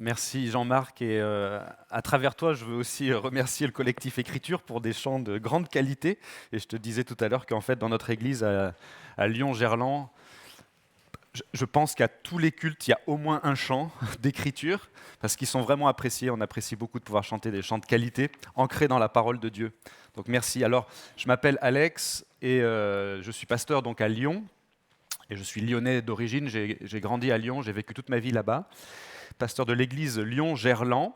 Merci Jean-Marc et à travers toi, je veux aussi remercier le collectif Écriture pour des chants de grande qualité. Et je te disais tout à l'heure qu'en fait, dans notre église à Lyon-Gerland, je pense qu'à tous les cultes, il y a au moins un chant d'écriture, parce qu'ils sont vraiment appréciés. On apprécie beaucoup de pouvoir chanter des chants de qualité, ancrés dans la parole de Dieu. Donc merci. Alors, je m'appelle Alex et je suis pasteur donc à Lyon. Et je suis lyonnais d'origine, j'ai grandi à Lyon, j'ai vécu toute ma vie là-bas. Pasteur de l'église Lyon-Gerland,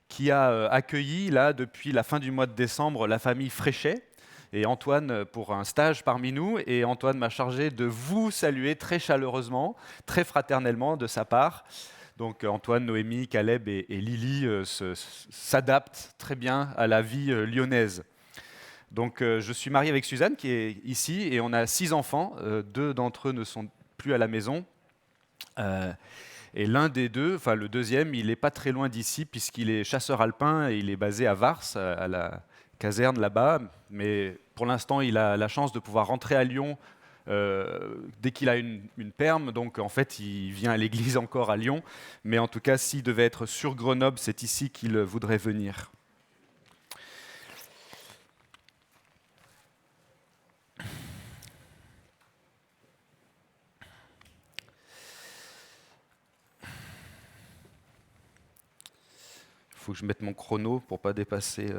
qui a accueilli, là, depuis la fin du mois de décembre, la famille Fréchet et Antoine pour un stage parmi nous. Et Antoine m'a chargé de vous saluer très chaleureusement, très fraternellement de sa part. Donc Antoine, Noémie, Caleb et Lily s'adaptent très bien à la vie lyonnaise. Donc je suis marié avec Suzanne qui est ici et on a 6 enfants. 2 d'entre eux ne sont plus à la maison. Et l'un des deux, enfin le deuxième, il n'est pas très loin d'ici puisqu'il est chasseur alpin et il est basé à Vars, à la caserne là-bas. Mais pour l'instant, il a la chance de pouvoir rentrer à Lyon dès qu'il a une perme. Donc en fait, il vient à l'église encore à Lyon. Mais en tout cas, s'il devait être sur Grenoble, c'est ici qu'il voudrait venir. Il faut que je mette mon chrono pour ne pas dépasser.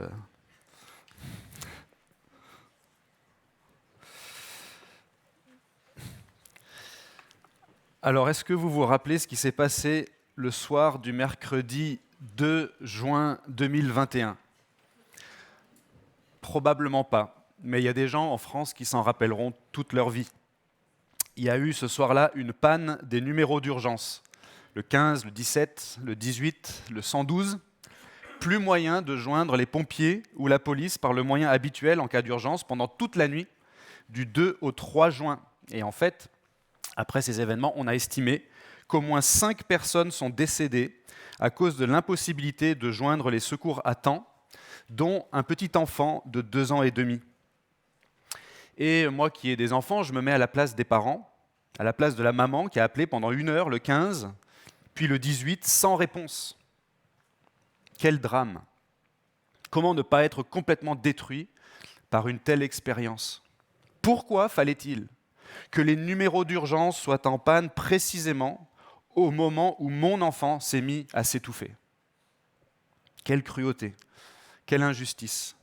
Alors, est-ce que vous vous rappelez ce qui s'est passé le soir du mercredi 2 juin 2021 ? Probablement pas, mais il y a des gens en France qui s'en rappelleront toute leur vie. Il y a eu ce soir-là une panne des numéros d'urgence. Le 15, le 17, le 18, le 112. Plus moyen de joindre les pompiers ou la police par le moyen habituel en cas d'urgence pendant toute la nuit du 2 au 3 juin. Et en fait, après ces événements, on a estimé qu'au moins 5 personnes sont décédées à cause de l'impossibilité de joindre les secours à temps, dont un petit enfant de 2 ans et demi. Et moi qui ai des enfants, je me mets à la place des parents, à la place de la maman qui a appelé pendant 1 heure le 15, puis le 18 sans réponse. Quel drame! Comment ne pas être complètement détruit par une telle expérience? Pourquoi fallait-il que les numéros d'urgence soient en panne précisément au moment où mon enfant s'est mis à s'étouffer? Quelle cruauté, quelle injustice!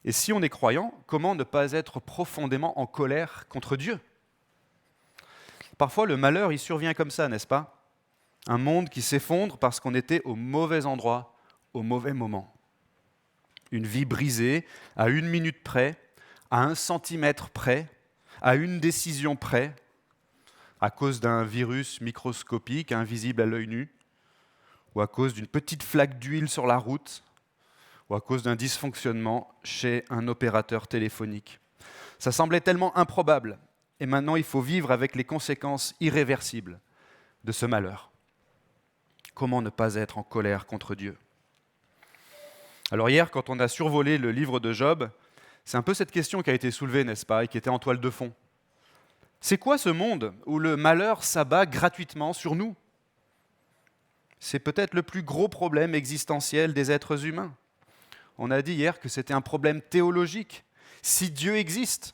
Et si on est croyant, comment ne pas être profondément en colère contre Dieu? Parfois, le malheur, il survient comme ça, n'est-ce pas? Un monde qui s'effondre parce qu'on était au mauvais endroit, au mauvais moment. Une vie brisée à 1 minute près, à 1 centimètre près, à une décision près, à cause d'un virus microscopique invisible à l'œil nu, ou à cause d'une petite flaque d'huile sur la route, ou à cause d'un dysfonctionnement chez un opérateur téléphonique. Ça semblait tellement improbable, et maintenant il faut vivre avec les conséquences irréversibles de ce malheur. Comment ne pas être en colère contre Dieu? Alors hier, quand on a survolé le livre de Job, c'est un peu cette question qui a été soulevée, n'est-ce pas, et qui était en toile de fond. C'est quoi ce monde où le malheur s'abat gratuitement sur nous? C'est peut-être le plus gros problème existentiel des êtres humains. On a dit hier que c'était un problème théologique. Si Dieu existe,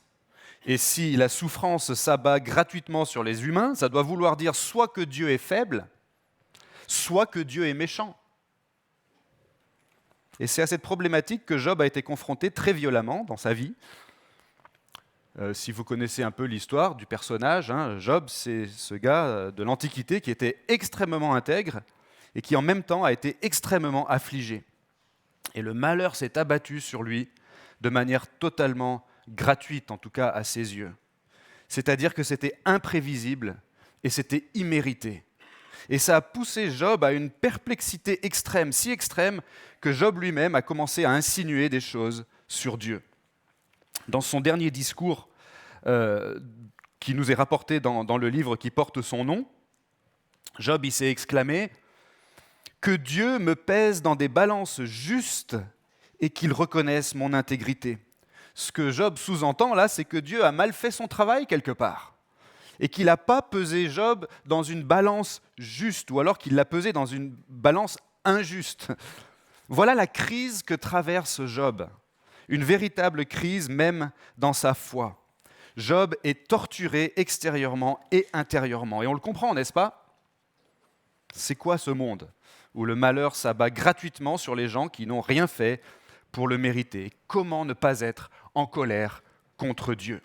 et si la souffrance s'abat gratuitement sur les humains, ça doit vouloir dire soit que Dieu est faible, soit que Dieu est méchant. Et c'est à cette problématique que Job a été confronté très violemment dans sa vie. Si vous connaissez un peu l'histoire du personnage, Job, c'est ce gars de l'Antiquité qui était extrêmement intègre et qui en même temps a été extrêmement affligé. Et le malheur s'est abattu sur lui de manière totalement gratuite, en tout cas à ses yeux. C'est-à-dire que c'était imprévisible et c'était immérité. Et ça a poussé Job à une perplexité extrême, si extrême que Job lui-même a commencé à insinuer des choses sur Dieu. Dans son dernier discours qui nous est rapporté dans le livre qui porte son nom, Job il s'est exclamé « Que Dieu me pèse dans des balances justes et qu'il reconnaisse mon intégrité. » Ce que Job sous-entend là, c'est que Dieu a mal fait son travail quelque part. Et qu'il n'a pas pesé Job dans une balance juste, ou alors qu'il l'a pesé dans une balance injuste. Voilà la crise que traverse Job. Une véritable crise même dans sa foi. Job est torturé extérieurement et intérieurement. Et on le comprend, n'est-ce pas? C'est quoi ce monde où le malheur s'abat gratuitement sur les gens qui n'ont rien fait pour le mériter? Comment ne pas être en colère contre Dieu?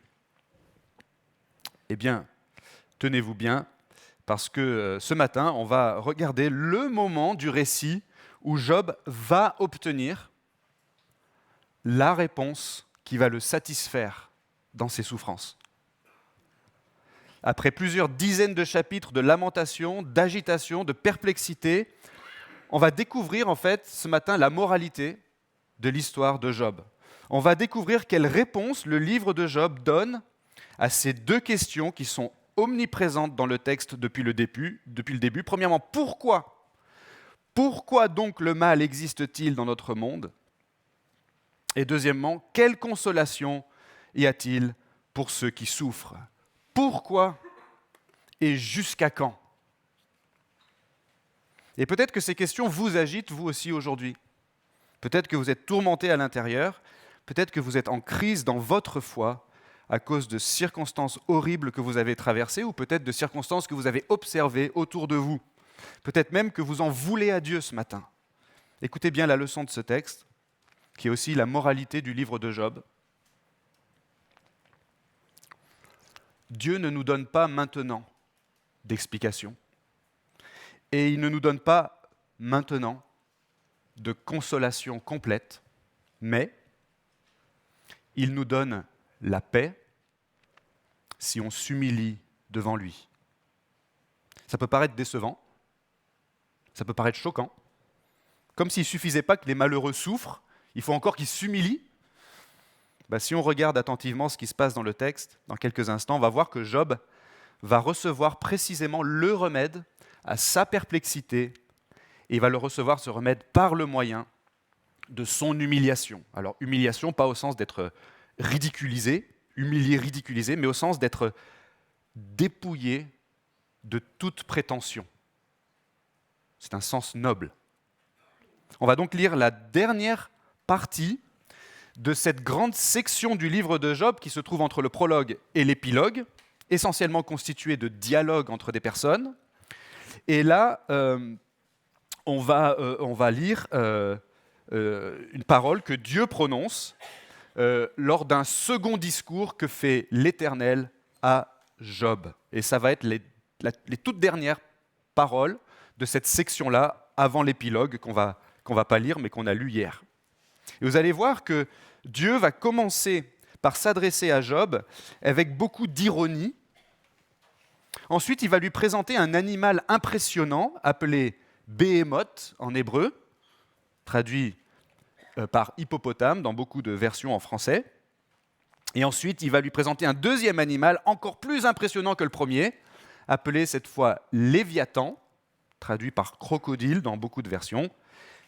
Eh bien, tenez-vous bien, parce que ce matin, on va regarder le moment du récit où Job va obtenir la réponse qui va le satisfaire dans ses souffrances. Après plusieurs dizaines de chapitres de lamentation, d'agitation, de perplexité, on va découvrir en fait ce matin la moralité de l'histoire de Job. On va découvrir quelle réponse le livre de Job donne à ces deux questions qui sont omniprésentes dans le texte depuis le début. Premièrement, pourquoi? Pourquoi donc le mal existe-t-il dans notre monde? Et deuxièmement, quelle consolation y a-t-il pour ceux qui souffrent? Pourquoi et jusqu'à quand? Et peut-être que ces questions vous agitent, vous aussi, aujourd'hui. Peut-être que vous êtes tourmenté à l'intérieur, peut-être que vous êtes en crise dans votre foi à cause de circonstances horribles que vous avez traversées, ou peut-être de circonstances que vous avez observées autour de vous. Peut-être même que vous en voulez à Dieu ce matin. Écoutez bien la leçon de ce texte, qui est aussi la moralité du livre de Job. Dieu ne nous donne pas maintenant d'explication, et il ne nous donne pas maintenant de consolation complète, mais il nous donne la paix si on s'humilie devant lui. Ça peut paraître décevant, ça peut paraître choquant, comme s'il ne suffisait pas que les malheureux souffrent, il faut encore qu'ils s'humilient. Si on regarde attentivement ce qui se passe dans le texte, dans quelques instants, on va voir que Job va recevoir précisément le remède à sa perplexité, et il va le recevoir, ce remède, par le moyen de son humiliation. Alors, humiliation, pas au sens d'être ridiculisé, humilié, ridiculisé, mais au sens d'être dépouillé de toute prétention. C'est un sens noble. On va donc lire la dernière partie de cette grande section du livre de Job qui se trouve entre le prologue et l'épilogue, essentiellement constituée de dialogues entre des personnes. Et là, on va lire une parole que Dieu prononce lors d'un second discours que fait l'Éternel à Job. Et ça va être les toutes dernières paroles de cette section-là, avant l'épilogue qu'on va pas lire, mais qu'on a lu hier. Et vous allez voir que Dieu va commencer par s'adresser à Job avec beaucoup d'ironie. Ensuite, il va lui présenter un animal impressionnant appelé Béhémoth en hébreu, traduit par hippopotame dans beaucoup de versions en français. Et ensuite, il va lui présenter un deuxième animal encore plus impressionnant que le premier, appelé cette fois Léviathan, traduit par crocodile dans beaucoup de versions.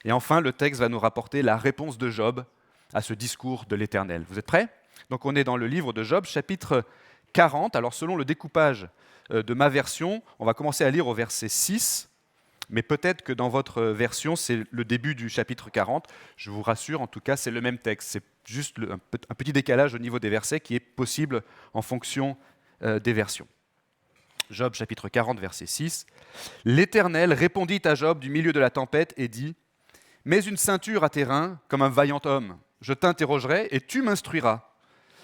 Et enfin, le texte va nous rapporter la réponse de Job à ce discours de l'Éternel. Vous êtes prêts? Donc on est dans le livre de Job, chapitre 40. Alors selon le découpage de ma version, on va commencer à lire au verset 6, mais peut-être que dans votre version, c'est le début du chapitre 40. Je vous rassure, en tout cas, c'est le même texte. C'est juste un petit décalage au niveau des versets qui est possible en fonction des versions. Job, chapitre 40, verset 6. « L'Éternel répondit à Job du milieu de la tempête et dit « Mets une ceinture à tes reins comme un vaillant homme. Je t'interrogerai et tu m'instruiras.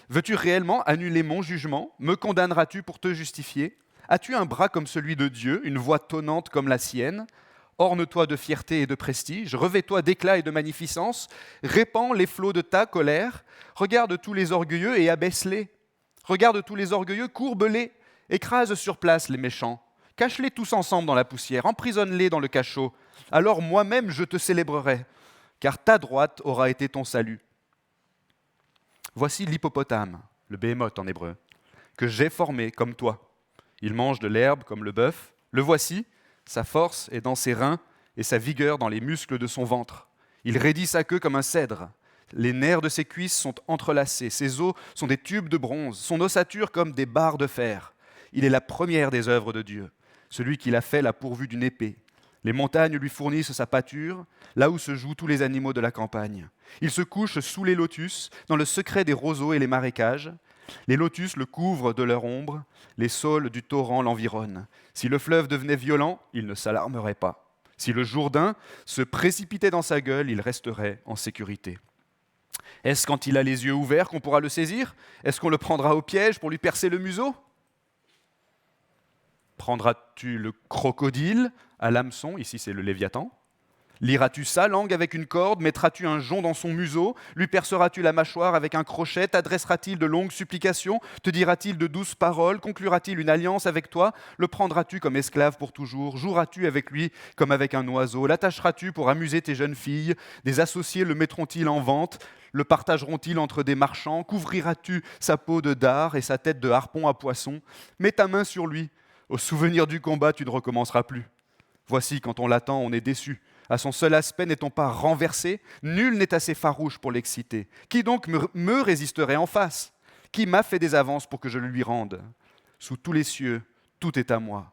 Veux-tu réellement annuler mon jugement? Me condamneras-tu pour te justifier? As-tu un bras comme celui de Dieu, une voix tonnante comme la sienne? Orne-toi de fierté et de prestige, revêt-toi d'éclat et de magnificence, répands les flots de ta colère, regarde tous les orgueilleux et abaisse-les. Regarde tous les orgueilleux, courbe-les, écrase sur place les méchants, cache-les tous ensemble dans la poussière, emprisonne-les dans le cachot. Alors moi-même je te célébrerai, car ta droite aura été ton salut. Voici l'hippopotame, le béhémoth en hébreu, que j'ai formé comme toi. Il mange de l'herbe comme le bœuf. Le voici, sa force est dans ses reins et sa vigueur dans les muscles de son ventre. Il raidit sa queue comme un cèdre. Les nerfs de ses cuisses sont entrelacés. Ses os sont des tubes de bronze. Son ossature comme des barres de fer. Il est la première des œuvres de Dieu. Celui qui l'a fait l'a pourvu d'une épée. Les montagnes lui fournissent sa pâture, là où se jouent tous les animaux de la campagne. Il se couche sous les lotus, dans le secret des roseaux et les marécages. Les lotus le couvrent de leur ombre, les saules du torrent l'environnent. Si le fleuve devenait violent, il ne s'alarmerait pas. Si le Jourdain se précipitait dans sa gueule, il resterait en sécurité. Est-ce quand il a les yeux ouverts qu'on pourra le saisir? Est-ce qu'on le prendra au piège pour lui percer le museau? Prendras-tu le crocodile à l'hameçon? Ici, c'est le Léviathan. Lieras-tu sa langue avec une corde? Mettras-tu un jonc dans son museau? Lui perceras-tu la mâchoire avec un crochet? T'adressera-t-il de longues supplications? Te dira-t-il de douces paroles? Conclura-t-il une alliance avec toi? Le prendras-tu comme esclave pour toujours? Joueras-tu avec lui comme avec un oiseau? L'attacheras-tu pour amuser tes jeunes filles? Des associés le mettront-ils en vente? Le partageront-ils entre des marchands? Couvriras-tu sa peau de dard et sa tête de harpon à poisson? Mets ta main sur lui. Au souvenir du combat, tu ne recommenceras plus. Voici, quand on l'attend, on est déçu. À son seul aspect, n'est-on pas renversé? Nul n'est assez farouche pour l'exciter. Qui donc me résisterait en face? Qui m'a fait des avances pour que je le lui rende? Sous tous les cieux, tout est à moi.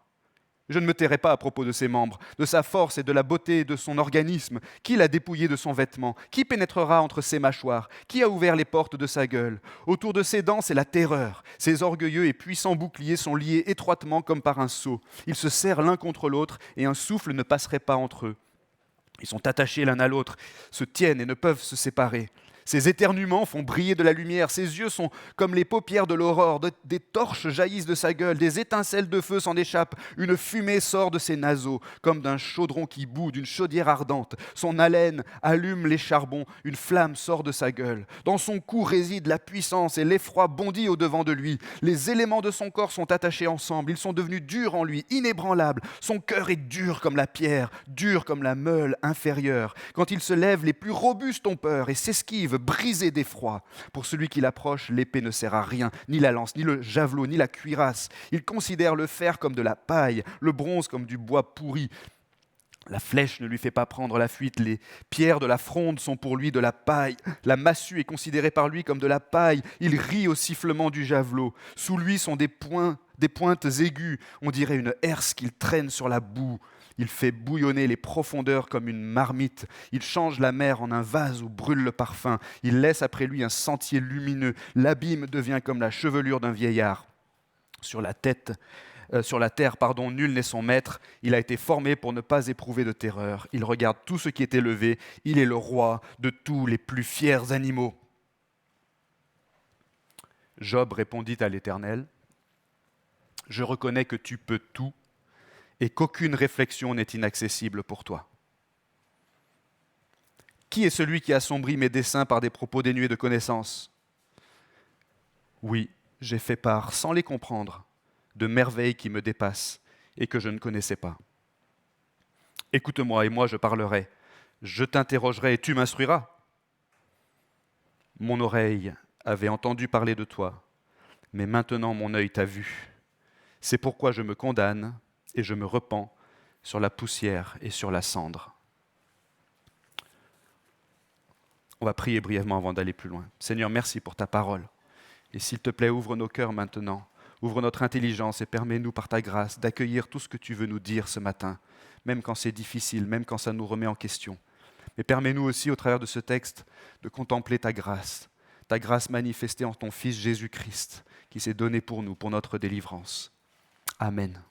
Je ne me tairai pas à propos de ses membres, de sa force et de la beauté de son organisme. Qui l'a dépouillé de son vêtement? Qui pénétrera entre ses mâchoires? Qui a ouvert les portes de sa gueule? Autour de ses dents, c'est la terreur. Ses orgueilleux et puissants boucliers sont liés étroitement comme par un sceau. Ils se serrent l'un contre l'autre et un souffle ne passerait pas entre eux. Ils sont attachés l'un à l'autre, se tiennent et ne peuvent se séparer. Ses éternuements font briller de la lumière, ses yeux sont comme les paupières de l'aurore, des torches jaillissent de sa gueule, des étincelles de feu s'en échappent, une fumée sort de ses naseaux, comme d'un chaudron qui bout, d'une chaudière ardente. Son haleine allume les charbons, une flamme sort de sa gueule. Dans son cou réside la puissance et l'effroi bondit au-devant de lui. Les éléments de son corps sont attachés ensemble, ils sont devenus durs en lui, inébranlables. Son cœur est dur comme la pierre, dur comme la meule inférieure. Quand il se lève, les plus robustes ont peur et s'esquivent, brisé d'effroi. Pour celui qui l'approche, l'épée ne sert à rien, ni la lance, ni le javelot, ni la cuirasse. Il considère le fer comme de la paille, le bronze comme du bois pourri. La flèche ne lui fait pas prendre la fuite, les pierres de la fronde sont pour lui de la paille. La massue est considérée par lui comme de la paille. Il rit au sifflement du javelot. Sous lui sont des pointes aiguës, on dirait une herse qu'il traîne sur la boue. Il fait bouillonner les profondeurs comme une marmite. Il change la mer en un vase où brûle le parfum. Il laisse après lui un sentier lumineux. L'abîme devient comme la chevelure d'un vieillard. Sur la terre, nul n'est son maître. Il a été formé pour ne pas éprouver de terreur. Il regarde tout ce qui est élevé. Il est le roi de tous les plus fiers animaux. Job répondit à l'Éternel, « Je reconnais que tu peux tout et qu'aucune réflexion n'est inaccessible pour toi. Qui est celui qui assombrit mes desseins par des propos dénués de connaissance? Oui, j'ai fait part, sans les comprendre, de merveilles qui me dépassent et que je ne connaissais pas. Écoute-moi et moi je parlerai, je t'interrogerai et tu m'instruiras. Mon oreille avait entendu parler de toi, mais maintenant mon œil t'a vu. C'est pourquoi je me condamne et je me repens sur la poussière et sur la cendre. » On va prier brièvement avant d'aller plus loin. Seigneur, merci pour ta parole. Et s'il te plaît, ouvre nos cœurs maintenant, ouvre notre intelligence et permets-nous par ta grâce d'accueillir tout ce que tu veux nous dire ce matin, même quand c'est difficile, même quand ça nous remet en question. Mais permets-nous aussi, au travers de ce texte, de contempler ta grâce manifestée en ton Fils Jésus-Christ, qui s'est donné pour nous, pour notre délivrance. Amen.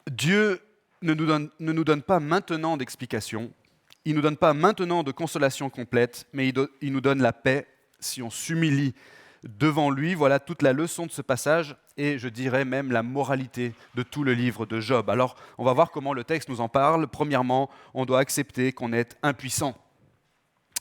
Dieu ne nous donne pas maintenant d'explication, il ne nous donne pas maintenant de consolation complète, mais il nous donne la paix si on s'humilie devant lui. Voilà toute la leçon de ce passage et je dirais même la moralité de tout le livre de Job. Alors, on va voir comment le texte nous en parle. Premièrement, on doit accepter qu'on est impuissant.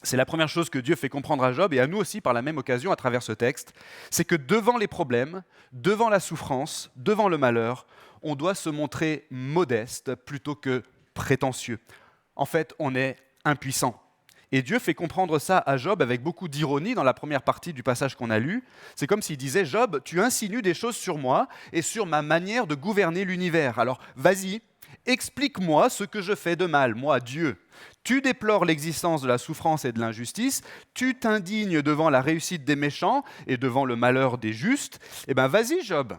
C'est la première chose que Dieu fait comprendre à Job et à nous aussi par la même occasion à travers ce texte, c'est que devant les problèmes, devant la souffrance, devant le malheur, on doit se montrer modeste plutôt que prétentieux. En fait, on est impuissant. Et Dieu fait comprendre ça à Job avec beaucoup d'ironie dans la première partie du passage qu'on a lu. C'est comme s'il disait « Job, tu insinues des choses sur moi et sur ma manière de gouverner l'univers. Alors vas-y, Explique-moi ce que je fais de mal, moi, Dieu. Tu déplores l'existence de la souffrance et de l'injustice, tu t'indignes devant la réussite des méchants et devant le malheur des justes. Eh bien, vas-y, Job.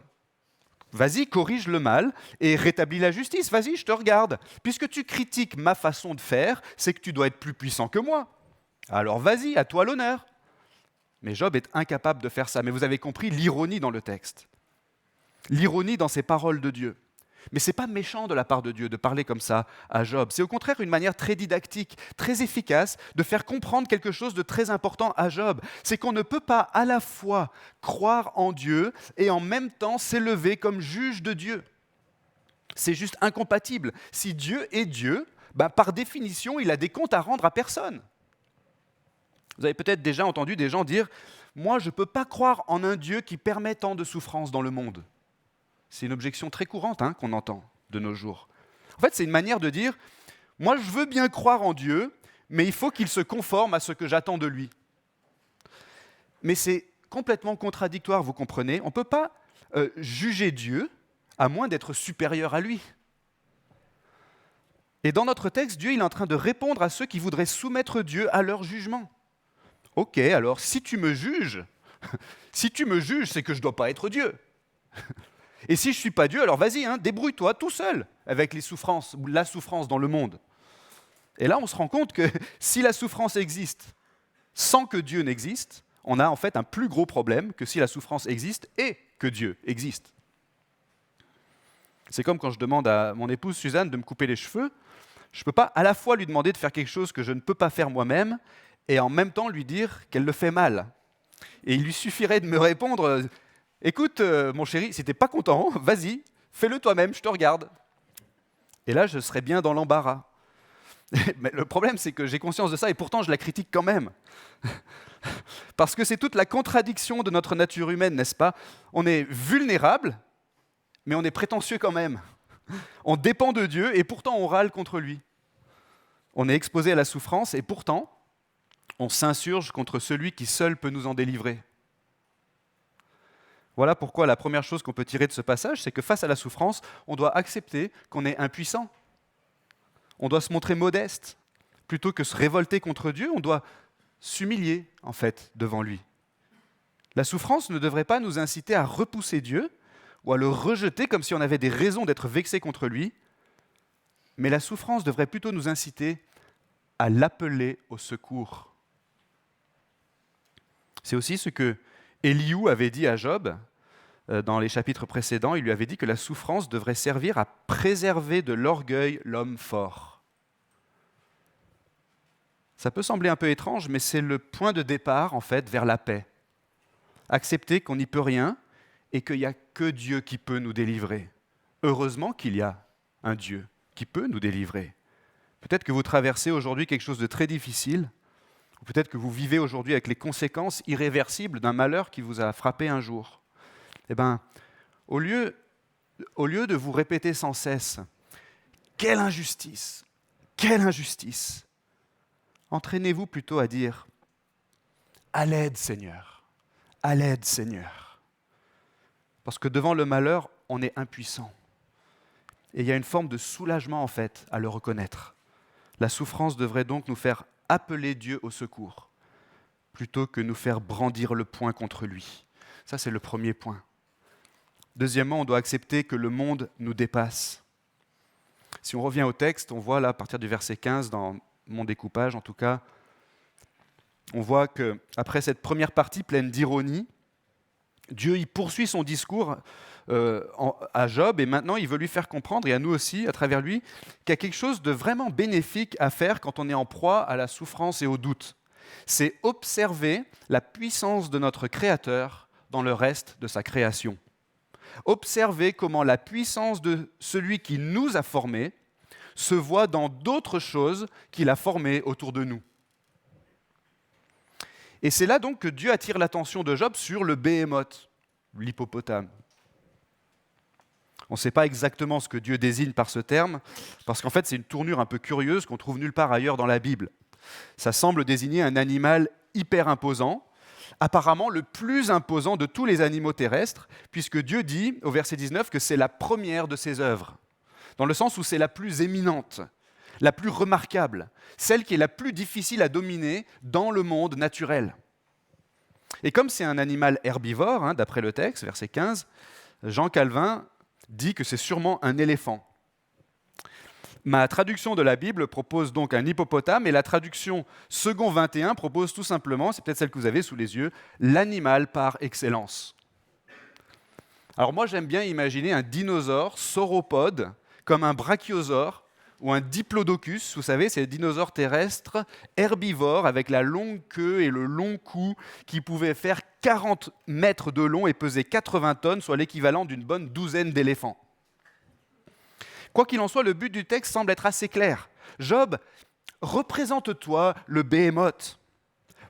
Vas-y, corrige le mal et rétablis la justice. Vas-y, je te regarde. Puisque tu critiques ma façon de faire, c'est que tu dois être plus puissant que moi. Alors vas-y, à toi l'honneur. Mais Job est incapable de faire ça. Mais vous avez compris l'ironie dans le texte. L'ironie dans ces paroles de Dieu. Mais ce n'est pas méchant de la part de Dieu de parler comme ça à Job. C'est au contraire une manière très didactique, très efficace de faire comprendre quelque chose de très important à Job. C'est qu'on ne peut pas à la fois croire en Dieu et en même temps s'élever comme juge de Dieu. C'est juste incompatible. Si Dieu est Dieu, par définition, il a des comptes à rendre à personne. Vous avez peut-être déjà entendu des gens dire « Moi, je ne peux pas croire en un Dieu qui permet tant de souffrances dans le monde. » C'est une objection très courante qu'on entend de nos jours. En fait, c'est une manière de dire « Moi, je veux bien croire en Dieu, mais il faut qu'il se conforme à ce que j'attends de lui. » Mais c'est complètement contradictoire, vous comprenez. On ne peut pas juger Dieu à moins d'être supérieur à lui. Et dans notre texte, Dieu il est en train de répondre à ceux qui voudraient soumettre Dieu à leur jugement. Ok, alors si tu me juges, c'est que je ne dois pas être Dieu. Et si je ne suis pas Dieu, alors vas-y, débrouille-toi tout seul avec les souffrances ou la souffrance dans le monde. Et là, on se rend compte que si la souffrance existe sans que Dieu n'existe, on a en fait un plus gros problème que si la souffrance existe et que Dieu existe. C'est comme quand je demande à mon épouse Suzanne de me couper les cheveux, je ne peux pas à la fois lui demander de faire quelque chose que je ne peux pas faire moi-même et en même temps lui dire qu'elle le fait mal. Et il lui suffirait de me répondre « Écoute, mon chéri, si tu n'es pas content, vas-y, fais-le toi-même, je te regarde. » Et là, je serais bien dans l'embarras. Mais le problème, c'est que j'ai conscience de ça et pourtant, je la critique quand même. Parce que c'est toute la contradiction de notre nature humaine, n'est-ce pas? On est vulnérable, mais on est prétentieux quand même. On dépend de Dieu et pourtant, on râle contre lui. On est exposé à la souffrance et pourtant, on s'insurge contre celui qui seul peut nous en délivrer. Voilà pourquoi la première chose qu'on peut tirer de ce passage, c'est que face à la souffrance, on doit accepter qu'on est impuissant. On doit se montrer modeste. Plutôt que se révolter contre Dieu, on doit s'humilier, en fait, devant lui. La souffrance ne devrait pas nous inciter à repousser Dieu ou à le rejeter comme si on avait des raisons d'être vexé contre lui, mais la souffrance devrait plutôt nous inciter à l'appeler au secours. C'est aussi ce que Élihu avait dit à Job dans les chapitres précédents. Il lui avait dit que la souffrance devrait servir à préserver de l'orgueil l'homme fort. Ça peut sembler un peu étrange, mais c'est le point de départ, en fait, vers la paix. Accepter qu'on n'y peut rien et qu'il n'y a que Dieu qui peut nous délivrer. Heureusement qu'il y a un Dieu qui peut nous délivrer. Peut-être que vous traversez aujourd'hui quelque chose de très difficile, ou peut-être que vous vivez aujourd'hui avec les conséquences irréversibles d'un malheur qui vous a frappé un jour. Eh bien, au lieu de vous répéter sans cesse « Quelle injustice ! Quelle injustice !» entraînez-vous plutôt à dire « À l'aide, Seigneur ! À l'aide, Seigneur !» Parce que devant le malheur, on est impuissant. Et il y a une forme de soulagement, en fait, à le reconnaître. La souffrance devrait donc nous faire appeler Dieu au secours, plutôt que nous faire brandir le poing contre lui. Ça, c'est le premier point. Deuxièmement, on doit accepter que le monde nous dépasse. Si on revient au texte, on voit là, à partir du verset 15, dans mon découpage en tout cas, on voit qu'après cette première partie pleine d'ironie, Dieu il poursuit son discours à Job et maintenant il veut lui faire comprendre, et à nous aussi, à travers lui, qu'il y a quelque chose de vraiment bénéfique à faire quand on est en proie à la souffrance et au doute. C'est observer la puissance de notre Créateur dans le reste de sa création. Observer comment la puissance de celui qui nous a formés se voit dans d'autres choses qu'il a formées autour de nous. Et c'est là donc que Dieu attire l'attention de Job sur le béhémoth, l'hippopotame. On ne sait pas exactement ce que Dieu désigne par ce terme, parce qu'en fait c'est une tournure un peu curieuse qu'on trouve nulle part ailleurs dans la Bible. Ça semble désigner un animal hyper imposant, apparemment le plus imposant de tous les animaux terrestres, puisque Dieu dit au verset 19 que c'est la première de ses œuvres. dans le sens où c'est la plus éminente, la plus remarquable, celle qui est la plus difficile à dominer dans le monde naturel. Et comme c'est un animal herbivore, d'après le texte, verset 15, Jean Calvin dit que c'est sûrement un éléphant. Ma traduction de la Bible propose donc un hippopotame, et la traduction second 21 propose tout simplement, c'est peut-être celle que vous avez sous les yeux, l'animal par excellence. Alors moi j'aime bien imaginer un dinosaure sauropode comme un brachiosaure ou un diplodocus, vous savez, ces dinosaures terrestres herbivores avec la longue queue et le long cou qui pouvaient faire 40 mètres de long et peser 80 tonnes, soit l'équivalent d'une bonne douzaine d'éléphants. Quoi qu'il en soit, le but du texte semble être assez clair. Job, représente-toi le Béhémoth.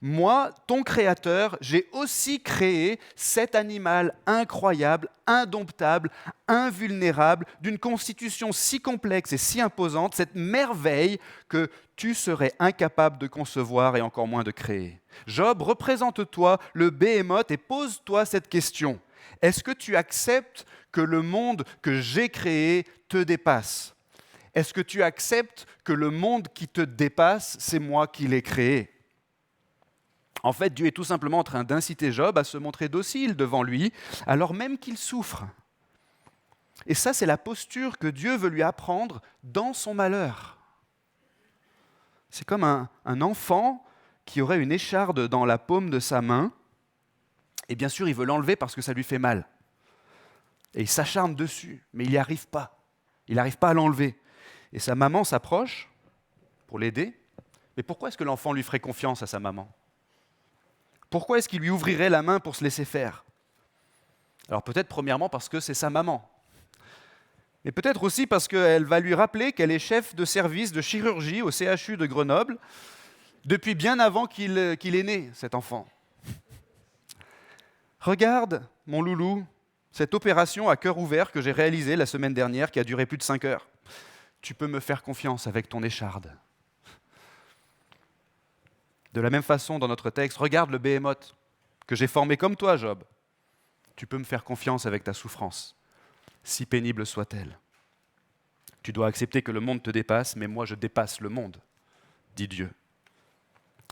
Moi, ton créateur, j'ai aussi créé cet animal incroyable, indomptable, invulnérable, d'une constitution si complexe et si imposante, cette merveille que tu serais incapable de concevoir et encore moins de créer. Job, représente-toi le Béhémoth et pose-toi cette question. Est-ce que tu acceptes que le monde que j'ai créé te dépasse? Est-ce que tu acceptes que le monde qui te dépasse, c'est moi qui l'ai créé? En fait, Dieu est tout simplement en train d'inciter Job à se montrer docile devant lui, alors même qu'il souffre. Et ça, c'est la posture que Dieu veut lui apprendre dans son malheur. C'est comme un enfant qui aurait une écharde dans la paume de sa main, et bien sûr, il veut l'enlever parce que ça lui fait mal. Et il s'acharne dessus, mais il n'y arrive pas. Il n'arrive pas à l'enlever. Et sa maman s'approche pour l'aider. Mais pourquoi est-ce que l'enfant lui ferait confiance à sa maman? Pourquoi est-ce qu'il lui ouvrirait la main pour se laisser faire? Alors peut-être premièrement parce que c'est sa maman. Mais peut-être aussi parce qu'elle va lui rappeler qu'elle est chef de service de chirurgie au CHU de Grenoble depuis bien avant qu'il est né, cet enfant. Regarde, mon loulou, cette opération à cœur ouvert que j'ai réalisée la semaine dernière qui a duré plus de 5 heures. Tu peux me faire confiance avec ton écharde. De la même façon, dans notre texte, regarde le Béhémoth que j'ai formé comme toi, Job. Tu peux me faire confiance avec ta souffrance, si pénible soit-elle. Tu dois accepter que le monde te dépasse, mais moi je dépasse le monde, dit Dieu.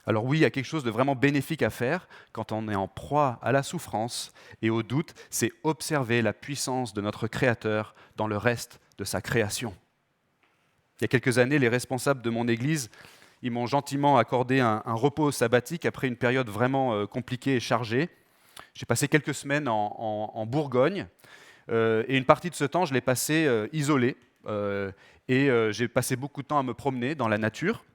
Alors oui, il y a quelque chose de vraiment bénéfique à faire quand on est en proie à la souffrance et au doute, c'est observer la puissance de notre Créateur dans le reste de sa création. Il y a quelques années, les responsables de mon église, ils m'ont gentiment accordé un repos sabbatique après une période vraiment compliquée et chargée. J'ai passé quelques semaines en Bourgogne et une partie de ce temps, je l'ai passé isolé et j'ai passé beaucoup de temps à me promener dans la nature.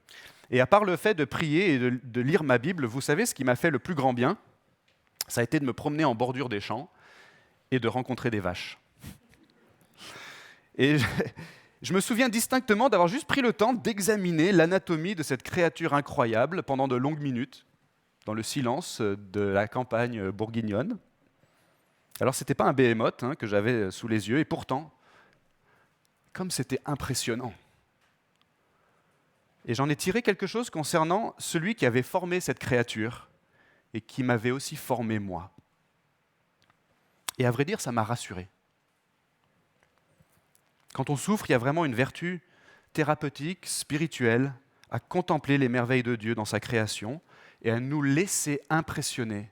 Et à part le fait de prier et de lire ma Bible, vous savez ce qui m'a fait le plus grand bien? Ça a été de me promener en bordure des champs et de rencontrer des vaches. Et je me souviens distinctement d'avoir juste pris le temps d'examiner l'anatomie de cette créature incroyable pendant de longues minutes, dans le silence de la campagne bourguignonne. Alors, ce n'était pas un Béhémoth que j'avais sous les yeux, et pourtant, comme c'était impressionnant. Et j'en ai tiré quelque chose concernant celui qui avait formé cette créature et qui m'avait aussi formé moi. Et à vrai dire, ça m'a rassuré. Quand on souffre, il y a vraiment une vertu thérapeutique, spirituelle, à contempler les merveilles de Dieu dans sa création et à nous laisser impressionner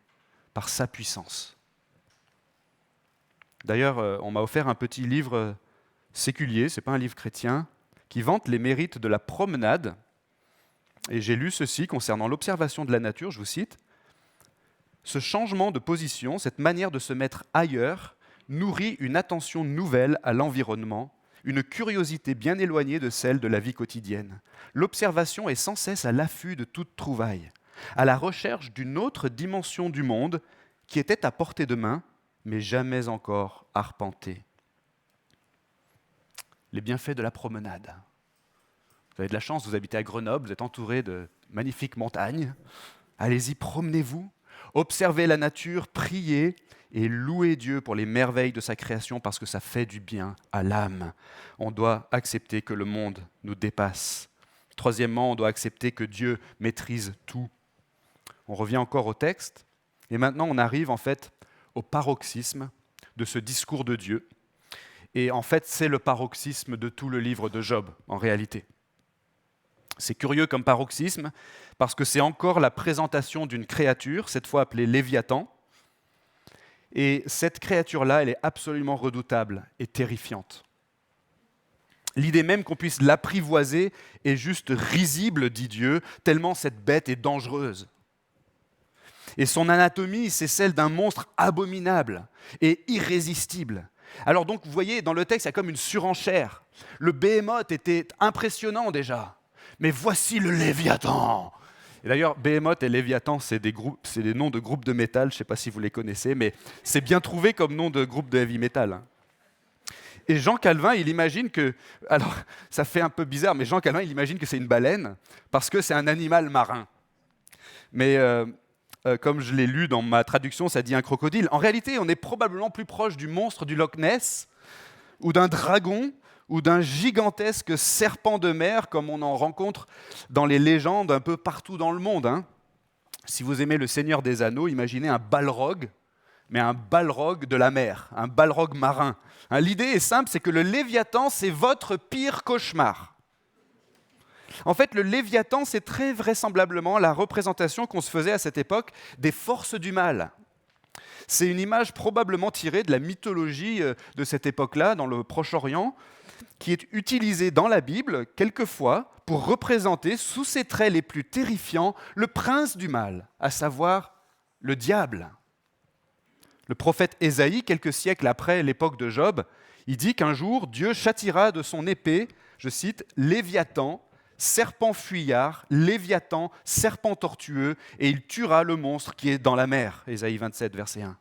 par sa puissance. D'ailleurs, on m'a offert un petit livre séculier, ce n'est pas un livre chrétien, qui vante les mérites de la promenade. Et j'ai lu ceci concernant l'observation de la nature, je vous cite. Ce changement de position, cette manière de se mettre ailleurs, nourrit une attention nouvelle à l'environnement, une curiosité bien éloignée de celle de la vie quotidienne. L'observation est sans cesse à l'affût de toute trouvaille, à la recherche d'une autre dimension du monde qui était à portée de main, mais jamais encore arpentée. Les bienfaits de la promenade. Vous avez de la chance, vous habitez à Grenoble, vous êtes entouré de magnifiques montagnes. Allez-y, promenez-vous, observez la nature, priez et louez Dieu pour les merveilles de sa création parce que ça fait du bien à l'âme. On doit accepter que le monde nous dépasse. Troisièmement, on doit accepter que Dieu maîtrise tout. On revient encore au texte et maintenant on arrive en fait au paroxysme de ce discours de Dieu. Et en fait, c'est le paroxysme de tout le livre de Job, en réalité. C'est curieux comme paroxysme, parce que c'est encore la présentation d'une créature, cette fois appelée Léviathan. Et cette créature-là, elle est absolument redoutable et terrifiante. L'idée même qu'on puisse l'apprivoiser est juste risible, dit Dieu, tellement cette bête est dangereuse. Et son anatomie, c'est celle d'un monstre abominable et irrésistible. Alors donc, vous voyez, dans le texte, il y a comme une surenchère. Le Behemoth était impressionnant déjà, mais voici le Léviathan. Et d'ailleurs, Behemoth et Léviathan, c'est des noms de groupes de métal, je ne sais pas si vous les connaissez, mais c'est bien trouvé comme nom de groupe de heavy metal. Et Jean Calvin, il imagine que, alors ça fait un peu bizarre, mais Jean Calvin, il imagine que c'est une baleine, parce que c'est un animal marin. Mais comme je l'ai lu dans ma traduction, ça dit un crocodile. En réalité, on est probablement plus proche du monstre du Loch Ness, ou d'un dragon, ou d'un gigantesque serpent de mer, comme on en rencontre dans les légendes un peu partout dans le monde. Hein. Si vous aimez le Seigneur des Anneaux, imaginez un balrog, mais un balrog de la mer, un balrog marin. Hein, l'idée est simple, c'est que le Léviathan, c'est votre pire cauchemar. En fait, le Léviathan, c'est très vraisemblablement la représentation qu'on se faisait à cette époque des forces du mal. C'est une image probablement tirée de la mythologie de cette époque-là, dans le Proche-Orient, qui est utilisée dans la Bible, quelquefois, pour représenter, sous ses traits les plus terrifiants, le prince du mal, à savoir le diable. Le prophète Ésaïe, quelques siècles après l'époque de Job, il dit qu'un jour, Dieu châtiera de son épée, je cite, « Léviathan, serpent fuyard, Léviathan, serpent tortueux, et il tuera le monstre qui est dans la mer. » Ésaïe 27, verset 1.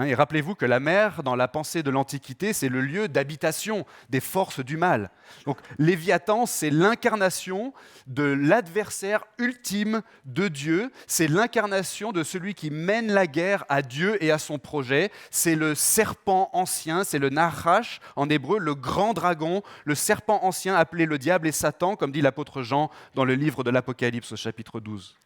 Et rappelez-vous que la mer, dans la pensée de l'Antiquité, c'est le lieu d'habitation des forces du mal. Donc Léviathan, c'est l'incarnation de l'adversaire ultime de Dieu, c'est l'incarnation de celui qui mène la guerre à Dieu et à son projet, c'est le serpent ancien, c'est le Nachash, en hébreu, le grand dragon, le serpent ancien appelé le diable et Satan, comme dit l'apôtre Jean dans le livre de l'Apocalypse au chapitre 12.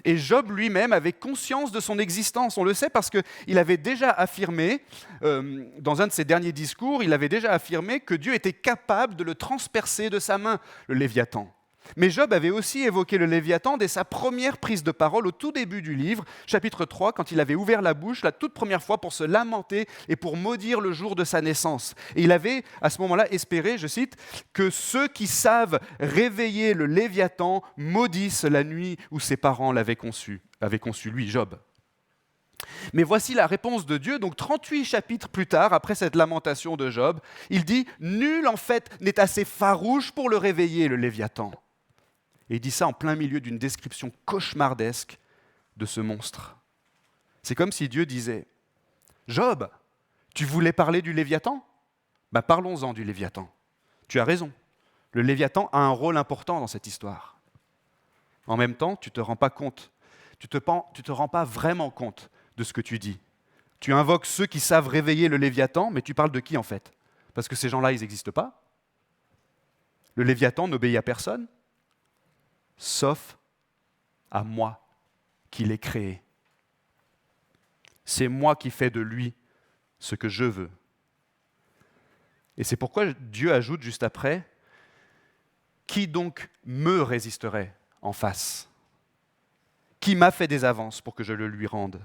Et Job lui-même avait conscience de son existence. On le sait parce qu'il avait déjà affirmé, dans un de ses derniers discours, il avait déjà affirmé que Dieu était capable de le transpercer de sa main, le Léviathan. Mais Job avait aussi évoqué le Léviathan dès sa première prise de parole au tout début du livre, chapitre 3, quand il avait ouvert la bouche la toute première fois pour se lamenter et pour maudire le jour de sa naissance. Et il avait à ce moment-là espéré, je cite, que ceux qui savent réveiller le Léviathan maudissent la nuit où ses parents l'avaient conçu lui, Job. Mais voici la réponse de Dieu, donc 38 chapitres plus tard, après cette lamentation de Job, il dit « Nul en fait n'est assez farouche pour le réveiller, le Léviathan ». Et il dit ça en plein milieu d'une description cauchemardesque de ce monstre. C'est comme si Dieu disait « Job, tu voulais parler du Léviathan ? Parlons-en du Léviathan. Tu as raison, le Léviathan a un rôle important dans cette histoire. En même temps, tu ne te rends pas compte, tu te rends pas vraiment compte de ce que tu dis. Tu invoques ceux qui savent réveiller le Léviathan, mais tu parles de qui en fait ? Parce que ces gens-là, ils n'existent pas. Le Léviathan n'obéit à personne, sauf à moi qui l'ai créé. C'est moi qui fais de lui ce que je veux. Et c'est pourquoi Dieu ajoute juste après, « Qui donc me résisterait en face ? Qui m'a fait des avances pour que je le lui rende ?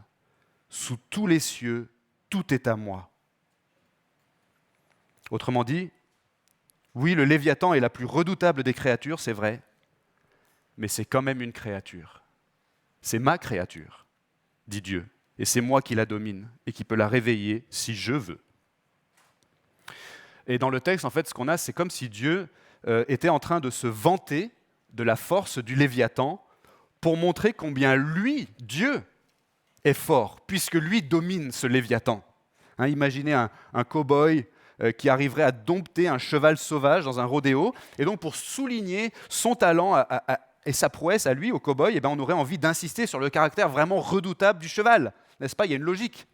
Sous tous les cieux, tout est à moi. » Autrement dit, oui, le Léviathan est la plus redoutable des créatures, c'est vrai, mais c'est quand même une créature. C'est ma créature, dit Dieu, et c'est moi qui la domine et qui peux la réveiller si je veux. Et dans le texte, en fait, ce qu'on a, c'est comme si Dieu était en train de se vanter de la force du Léviathan pour montrer combien lui, Dieu, est fort, puisque lui domine ce Léviathan. Imaginez un cow-boy qui arriverait à dompter un cheval sauvage dans un rodéo, et donc pour souligner son talent et sa prouesse à lui, au cow-boy, on aurait envie d'insister sur le caractère vraiment redoutable du cheval, n'est-ce pas ? Il y a une logique.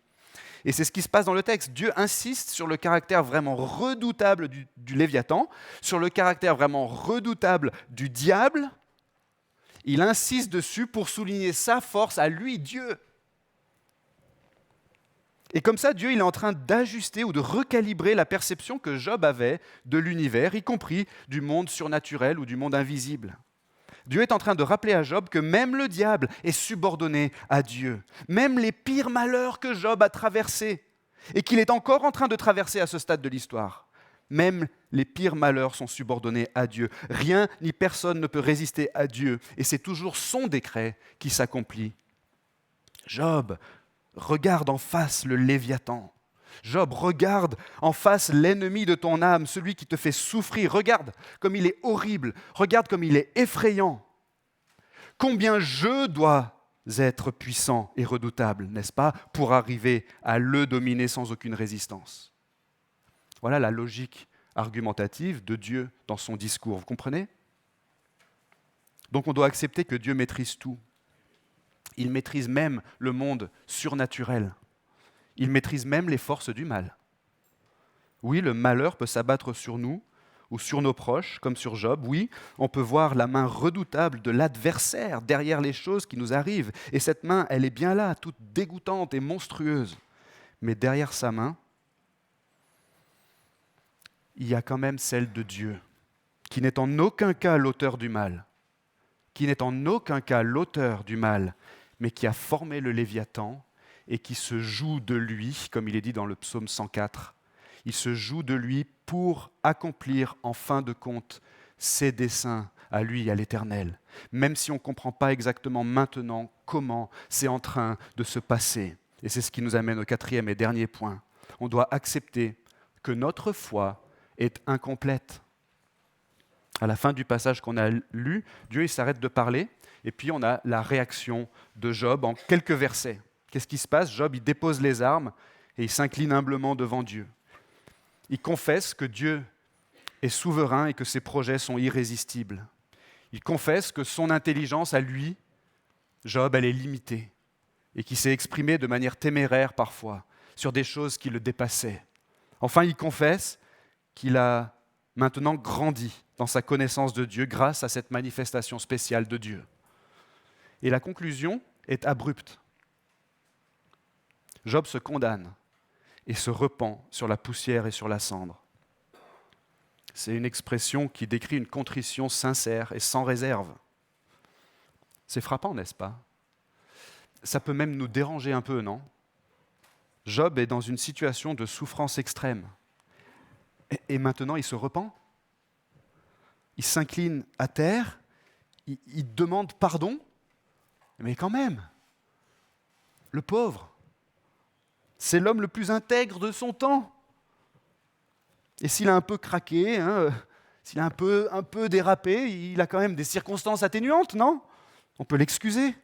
Et c'est ce qui se passe dans le texte. Dieu insiste sur le caractère vraiment redoutable du Léviathan, sur le caractère vraiment redoutable du diable. Il insiste dessus pour souligner sa force à lui, Dieu. Et comme ça, Dieu il est en train d'ajuster ou de recalibrer la perception que Job avait de l'univers, y compris du monde surnaturel ou du monde invisible. Dieu est en train de rappeler à Job que même le diable est subordonné à Dieu, même les pires malheurs que Job a traversés et qu'il est encore en train de traverser à ce stade de l'histoire. Même les pires malheurs sont subordonnés à Dieu. Rien ni personne ne peut résister à Dieu et c'est toujours son décret qui s'accomplit. Job, regarde en face le Léviathan. Job, regarde en face l'ennemi de ton âme, celui qui te fait souffrir. Regarde comme il est horrible, regarde comme il est effrayant. Combien je dois être puissant et redoutable, n'est-ce pas, pour arriver à le dominer sans aucune résistance. Voilà la logique argumentative de Dieu dans son discours, vous comprenez ? Donc on doit accepter que Dieu maîtrise tout. Il maîtrise même le monde surnaturel. Il maîtrise même les forces du mal. Oui, le malheur peut s'abattre sur nous ou sur nos proches, comme sur Job. Oui, on peut voir la main redoutable de l'adversaire derrière les choses qui nous arrivent. Et cette main, elle est bien là, toute dégoûtante et monstrueuse. Mais derrière sa main, il y a quand même celle de Dieu, qui n'est en aucun cas l'auteur du mal, mais qui a formé le Léviathan et qui se joue de lui, comme il est dit dans le psaume 104. Il se joue de lui pour accomplir en fin de compte ses desseins à lui, à l'Éternel. Même si on ne comprend pas exactement maintenant comment c'est en train de se passer. Et c'est ce qui nous amène au 4e et dernier point. On doit accepter que notre foi est incomplète. À la fin du passage qu'on a lu, Dieu il s'arrête de parler et puis on a la réaction de Job en quelques versets. Qu'est-ce qui se passe ? Job, il dépose les armes et il s'incline humblement devant Dieu. Il confesse que Dieu est souverain et que ses projets sont irrésistibles. Il confesse que son intelligence à lui, Job, elle est limitée et qu'il s'est exprimé de manière téméraire parfois sur des choses qui le dépassaient. Enfin, il confesse qu'il a maintenant grandi dans sa connaissance de Dieu grâce à cette manifestation spéciale de Dieu. Et la conclusion est abrupte. Job se condamne et se repent sur la poussière et sur la cendre. C'est une expression qui décrit une contrition sincère et sans réserve. C'est frappant, n'est-ce pas ? Ça peut même nous déranger un peu, non ? Job est dans une situation de souffrance extrême. Et maintenant, il se repent. Il s'incline à terre. Il demande pardon. Mais quand même, le pauvre, c'est l'homme le plus intègre de son temps. Et s'il a un peu craqué, s'il a un peu dérapé, il a quand même des circonstances atténuantes, non ? On peut l'excuser.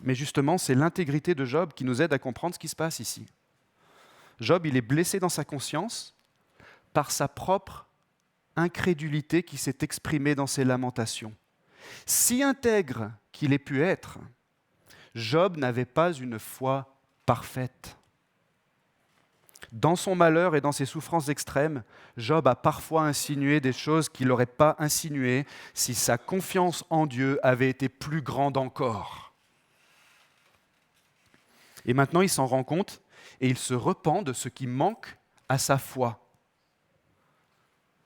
Mais justement, c'est l'intégrité de Job qui nous aide à comprendre ce qui se passe ici. Job, il est blessé dans sa conscience par sa propre incrédulité qui s'est exprimée dans ses lamentations. Si intègre qu'il ait pu être, Job n'avait pas une foi parfaite. Dans son malheur et dans ses souffrances extrêmes, Job a parfois insinué des choses qu'il n'aurait pas insinuées si sa confiance en Dieu avait été plus grande encore. Et maintenant, il s'en rend compte et il se repent de ce qui manque à sa foi.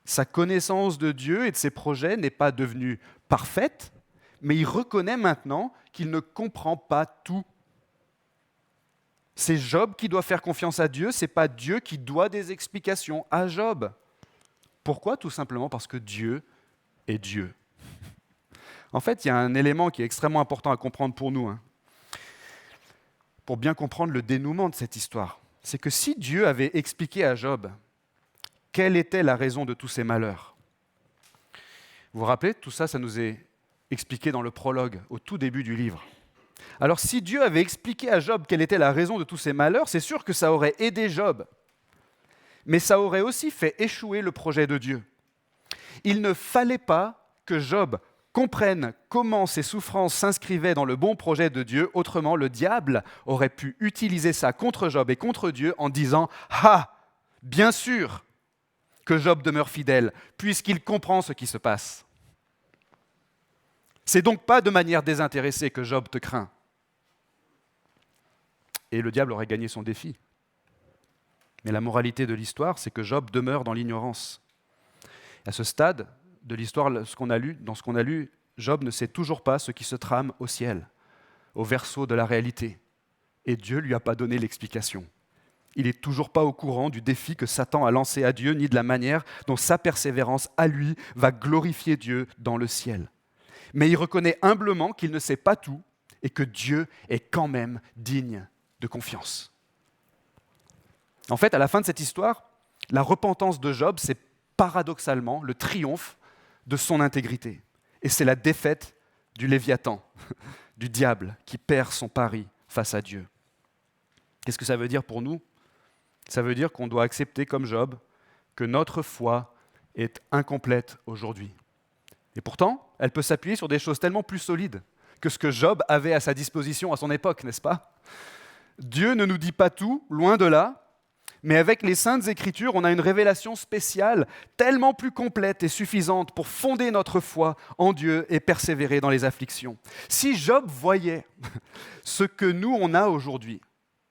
Sa connaissance de Dieu et de ses projets n'est pas devenue parfaite, mais il reconnaît maintenant qu'il ne comprend pas tout. C'est Job qui doit faire confiance à Dieu, ce n'est pas Dieu qui doit des explications à Job. Pourquoi ? Tout simplement parce que Dieu est Dieu. En fait, il y a un élément qui est extrêmement important à comprendre pour nous, pour bien comprendre le dénouement de cette histoire. C'est que si Dieu avait expliqué à Job quelle était la raison de tous ces malheurs, vous vous rappelez, tout ça, ça nous est expliqué dans le prologue, au tout début du livre. Alors si Dieu avait expliqué à Job quelle était la raison de tous ces malheurs, c'est sûr que ça aurait aidé Job. Mais ça aurait aussi fait échouer le projet de Dieu. Il ne fallait pas que Job comprenne comment ces souffrances s'inscrivaient dans le bon projet de Dieu, autrement le diable aurait pu utiliser ça contre Job et contre Dieu en disant « Ah, bien sûr que Job demeure fidèle, puisqu'il comprend ce qui se passe. » C'est donc pas de manière désintéressée que Job te craint. et le diable aurait gagné son défi. Mais la moralité de l'histoire, c'est que Job demeure dans l'ignorance. À ce stade de l'histoire, dans ce qu'on a lu, Job ne sait toujours pas ce qui se trame au ciel, au verso de la réalité. Et Dieu ne lui a pas donné l'explication. Il n'est toujours pas au courant du défi que Satan a lancé à Dieu, ni de la manière dont sa persévérance à lui va glorifier Dieu dans le ciel. Mais il reconnaît humblement qu'il ne sait pas tout et que Dieu est quand même digne de confiance. En fait, à la fin de cette histoire, la repentance de Job, c'est paradoxalement le triomphe de son intégrité. Et c'est la défaite du Léviathan, du diable, qui perd son pari face à Dieu. Qu'est-ce que ça veut dire pour nous ? Ça veut dire qu'on doit accepter, comme Job, que notre foi est incomplète aujourd'hui. Et pourtant, elle peut s'appuyer sur des choses tellement plus solides que ce que Job avait à sa disposition à son époque, n'est-ce pas ? Dieu ne nous dit pas tout, loin de là, mais avec les Saintes Écritures, on a une révélation spéciale, tellement plus complète et suffisante pour fonder notre foi en Dieu et persévérer dans les afflictions. Si Job voyait ce que nous, on a aujourd'hui,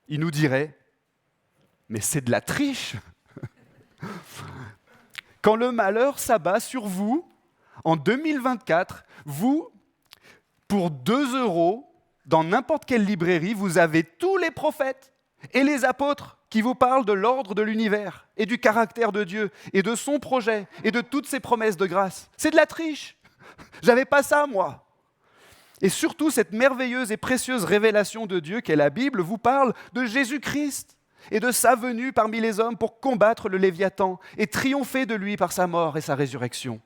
il nous dirait « Mais c'est de la triche !» Quand le malheur s'abat sur vous, en 2024, vous, pour 2 €, dans n'importe quelle librairie, vous avez tous les prophètes et les apôtres qui vous parlent de l'ordre de l'univers et du caractère de Dieu et de son projet et de toutes ses promesses de grâce. C'est de la triche. J'avais pas ça, moi. Et surtout, cette merveilleuse et précieuse révélation de Dieu qu'est la Bible vous parle de Jésus-Christ et de sa venue parmi les hommes pour combattre le Léviathan et triompher de lui par sa mort et sa résurrection.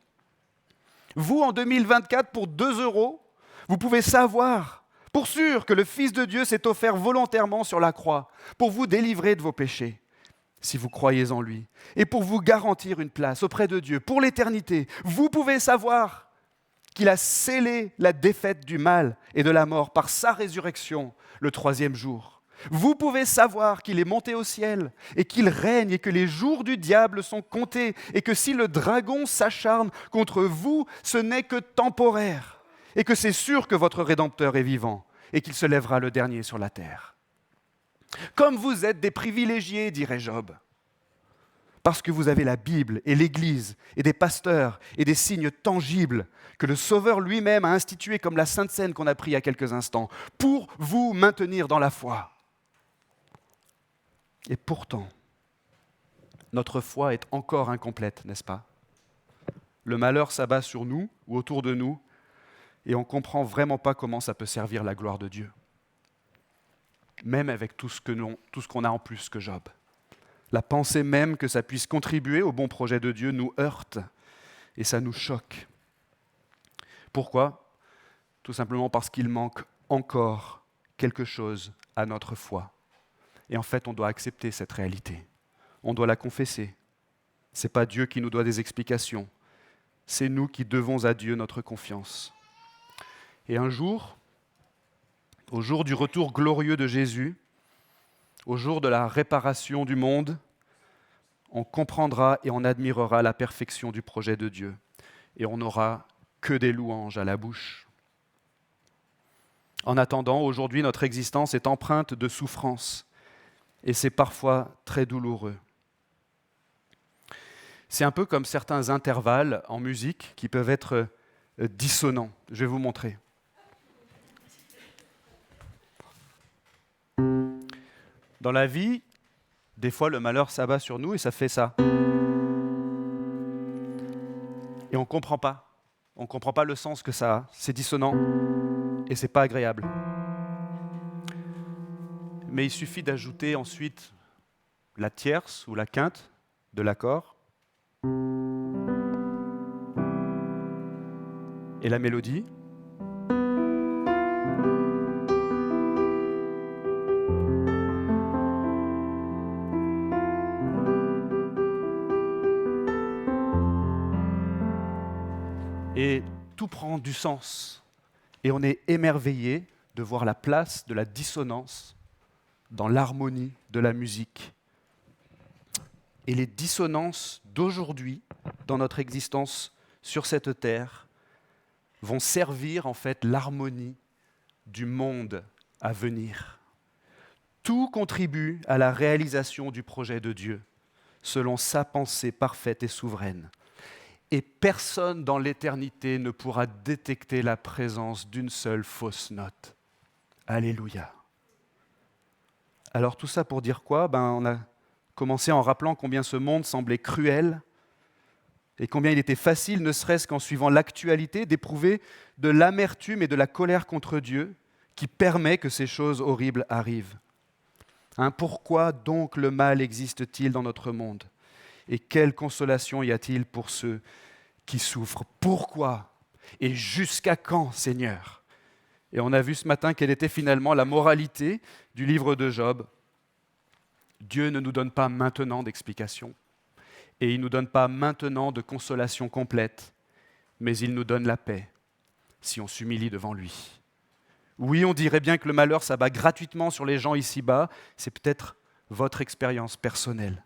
Vous, en 2024, pour 2 €, vous pouvez savoir, pour sûr, que le Fils de Dieu s'est offert volontairement sur la croix pour vous délivrer de vos péchés, si vous croyez en lui, et pour vous garantir une place auprès de Dieu pour l'éternité. Vous pouvez savoir qu'il a scellé la défaite du mal et de la mort par sa résurrection le 3e jour. Vous pouvez savoir qu'il est monté au ciel et qu'il règne et que les jours du diable sont comptés et que si le dragon s'acharne contre vous, ce n'est que temporaire et que c'est sûr que votre Rédempteur est vivant et qu'il se lèvera le dernier sur la terre. Comme vous êtes des privilégiés, dirait Job, parce que vous avez la Bible et l'Église et des pasteurs et des signes tangibles que le Sauveur lui-même a institués comme la Sainte Seine qu'on a pris il y a quelques instants, pour vous maintenir dans la foi. Et pourtant, notre foi est encore incomplète, n'est-ce pas ? Le malheur s'abat sur nous ou autour de nous, et on ne comprend vraiment pas comment ça peut servir la gloire de Dieu. Même avec tout ce qu'on a en plus que Job. La pensée même que ça puisse contribuer au bon projet de Dieu nous heurte et ça nous choque. Pourquoi ? Tout simplement parce qu'il manque encore quelque chose à notre foi. Et en fait, on doit accepter cette réalité. On doit la confesser. Ce n'est pas Dieu qui nous doit des explications. C'est nous qui devons à Dieu notre confiance. Et un jour, au jour du retour glorieux de Jésus, au jour de la réparation du monde, on comprendra et on admirera la perfection du projet de Dieu. Et on n'aura que des louanges à la bouche. En attendant, aujourd'hui, notre existence est empreinte de souffrance. Et c'est parfois très douloureux. C'est un peu comme certains intervalles en musique qui peuvent être dissonants. Je vais vous montrer. Dans la vie, des fois le malheur s'abat sur nous et ça fait ça. Et on ne comprend pas. On ne comprend pas le sens que ça a. C'est dissonant et c'est pas agréable. Mais il suffit d'ajouter ensuite la tierce ou la quinte de l'accord et la mélodie. Et tout prend du sens. Et on est émerveillé de voir la place de la dissonance dans l'harmonie de la musique. Et les dissonances d'aujourd'hui, dans notre existence sur cette terre, vont servir en fait l'harmonie du monde à venir. tout contribue à la réalisation du projet de Dieu, selon sa pensée parfaite et souveraine. Et personne dans l'éternité ne pourra détecter la présence d'une seule fausse note. Alléluia. Alors tout ça pour dire quoi ? On a commencé en rappelant combien ce monde semblait cruel et combien il était facile, ne serait-ce qu'en suivant l'actualité, d'éprouver de l'amertume et de la colère contre Dieu qui permet que ces choses horribles arrivent. Pourquoi donc le mal existe-t-il dans notre monde ? Et quelle consolation y a-t-il pour ceux qui souffrent ? Pourquoi ? Et jusqu'à quand, Seigneur ? Et on a vu ce matin quelle était finalement la moralité du livre de Job. Dieu ne nous donne pas maintenant d'explication, et il ne nous donne pas maintenant de consolation complète, mais il nous donne la paix si on s'humilie devant lui. Oui, on dirait bien que le malheur s'abat gratuitement sur les gens ici-bas, c'est peut-être votre expérience personnelle.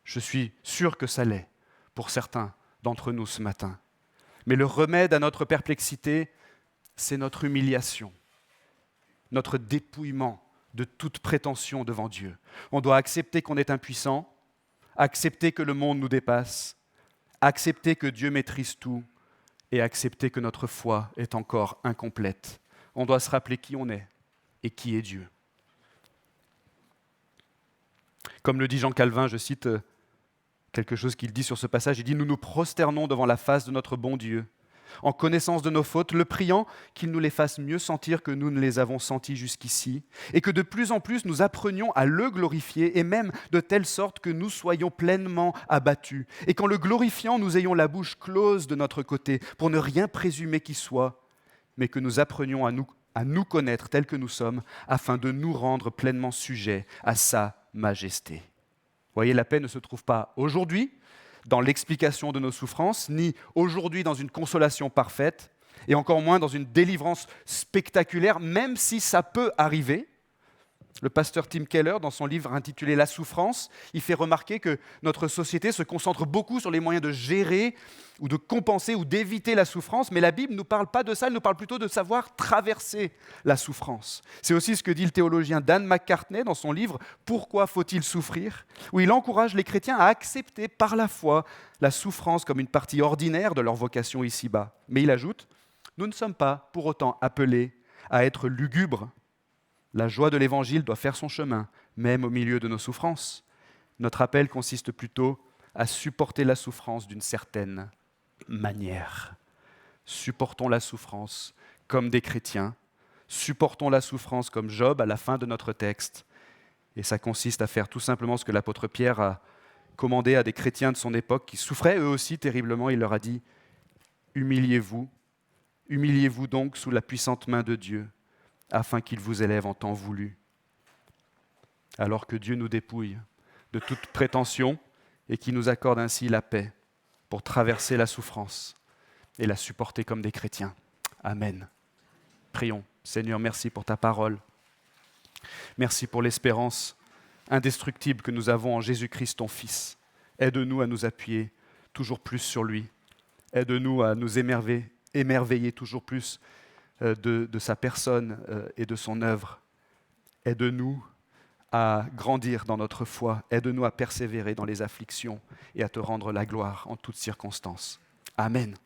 Je suis sûr que ça l'est pour certains d'entre nous ce matin. Mais le remède à notre perplexité, c'est notre humiliation, notre dépouillement de toute prétention devant Dieu. On doit accepter qu'on est impuissant, accepter que le monde nous dépasse, accepter que Dieu maîtrise tout et accepter que notre foi est encore incomplète. On doit se rappeler qui on est et qui est Dieu. Comme le dit Jean Calvin, je cite quelque chose qu'il dit sur ce passage, il dit « Nous nous prosternons devant la face de notre bon Dieu, en connaissance de nos fautes, le priant qu'il nous les fasse mieux sentir que nous ne les avons senties jusqu'ici, et que de plus en plus nous apprenions à le glorifier, et même de telle sorte que nous soyons pleinement abattus, et qu'en le glorifiant, nous ayons la bouche close de notre côté, pour ne rien présumer qui soit, mais que nous apprenions à nous connaître tels que nous sommes, afin de nous rendre pleinement sujets à sa majesté. » Vous voyez, la paix ne se trouve pas aujourd'hui, dans l'explication de nos souffrances, ni aujourd'hui dans une consolation parfaite, et encore moins dans une délivrance spectaculaire, même si ça peut arriver. Le pasteur Tim Keller, dans son livre intitulé « La souffrance », il fait remarquer que notre société se concentre beaucoup sur les moyens de gérer ou de compenser ou d'éviter la souffrance, mais la Bible ne nous parle pas de ça, elle nous parle plutôt de savoir traverser la souffrance. C'est aussi ce que dit le théologien Dan McCartney dans son livre « Pourquoi faut-il souffrir ?», où il encourage les chrétiens à accepter par la foi la souffrance comme une partie ordinaire de leur vocation ici-bas. Mais il ajoute « Nous ne sommes pas pour autant appelés à être lugubres. La joie de l'Évangile doit faire son chemin, même au milieu de nos souffrances. Notre appel consiste plutôt à supporter la souffrance d'une certaine manière. Supportons la souffrance comme des chrétiens, supportons la souffrance comme Job à la fin de notre texte. Et ça consiste à faire tout simplement ce que l'apôtre Pierre a commandé à des chrétiens de son époque qui souffraient eux aussi terriblement. Il leur a dit « Humiliez-vous donc sous la puissante main de Dieu, afin qu'il vous élève en temps voulu. » Alors que Dieu nous dépouille de toute prétention et qui nous accorde ainsi la paix pour traverser la souffrance et la supporter comme des chrétiens. Amen. Prions. Seigneur, merci pour ta parole. Merci pour l'espérance indestructible que nous avons en Jésus-Christ, ton Fils. Aide-nous à nous appuyer toujours plus sur lui. Aide-nous à nous émerveiller toujours plus de sa personne et de son œuvre. Aide-nous à grandir dans notre foi. Aide-nous à persévérer dans les afflictions et à te rendre la gloire en toutes circonstances. Amen.